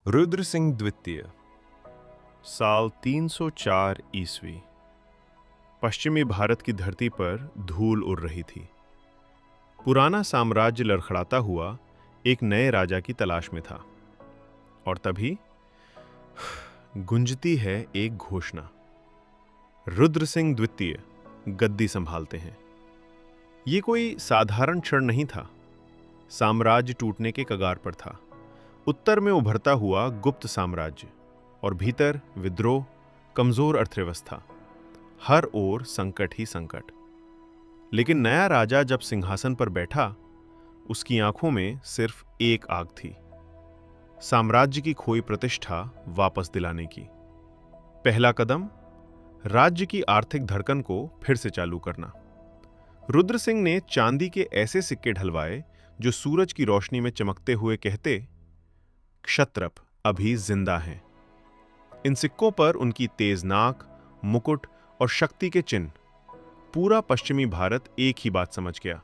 रुद्र सिंह द्वितीय। साल 304 ईस्वी। पश्चिमी भारत की धरती पर धूल उड़ रही थी। पुराना साम्राज्य लड़खड़ाता हुआ एक नए राजा की तलाश में था। और तभी गुंजती है एक घोषणा, रुद्र सिंह द्वितीय गद्दी संभालते हैं। ये कोई साधारण क्षण नहीं था। साम्राज्य टूटने के कगार पर था। उत्तर में उभरता हुआ गुप्त साम्राज्य और भीतर विद्रोह, कमजोर अर्थव्यवस्था, हर ओर संकट ही संकट। लेकिन नया राजा जब सिंहासन पर बैठा, उसकी आंखों में सिर्फ एक आग थी, साम्राज्य की खोई प्रतिष्ठा वापस दिलाने की। पहला कदम, राज्य की आर्थिक धड़कन को फिर से चालू करना। रुद्र सिंह ने चांदी के ऐसे सिक्के ढलवाए जो सूरज की रोशनी में चमकते हुए कहते, क्षत्रप अभी जिंदा हैं। इन सिक्कों पर उनकी तेज नाक, मुकुट और शक्ति के चिन्ह। पूरा पश्चिमी भारत एक ही बात समझ गया,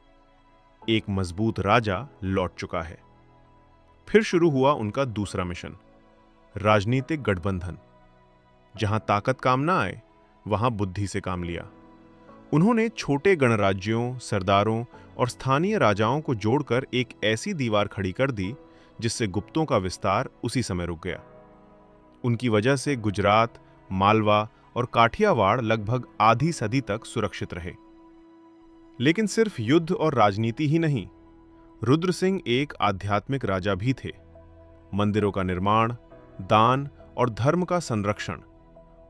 एक मजबूत राजा लौट चुका है। फिर शुरू हुआ उनका दूसरा मिशन, राजनीतिक गठबंधन। जहां ताकत काम ना आए, वहां बुद्धि से काम लिया। उन्होंने छोटे गणराज्यों, सरदारों और स्थानीय राजाओं को जोड़कर एक ऐसी दीवार खड़ी कर दी जिससे गुप्तों का विस्तार उसी समय रुक गया। उनकी वजह से गुजरात, मालवा और काठियावाड़ लगभग आधी सदी तक सुरक्षित रहे। लेकिन सिर्फ युद्ध और राजनीति ही नहीं, रुद्र सिंह एक आध्यात्मिक राजा भी थे। मंदिरों का निर्माण, दान और धर्म का संरक्षण।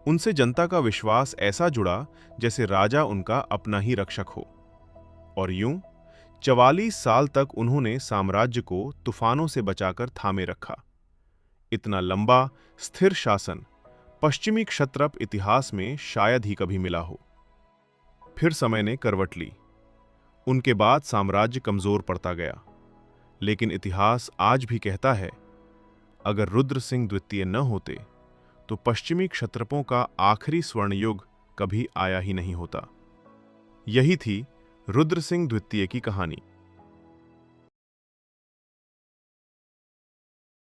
उनसे जनता का विश्वास ऐसा जुड़ा जैसे राजा उनका अपना ही रक्षक हो। और यूं 44 साल तक उन्होंने साम्राज्य को तूफानों से बचाकर थामे रखा। इतना लंबा, स्थिर शासन पश्चिमी क्षत्रप इतिहास में शायद ही कभी मिला हो। फिर समय ने करवट ली। उनके बाद साम्राज्य कमजोर पड़ता गया। लेकिन इतिहास आज भी कहता है, अगर रुद्र सिंह द्वितीय न होते तो पश्चिमी क्षत्रपों का आखिरी स्वर्ण युग कभी आया ही नहीं होता। यही थी रुद्र सिंह द्वितीय की कहानी।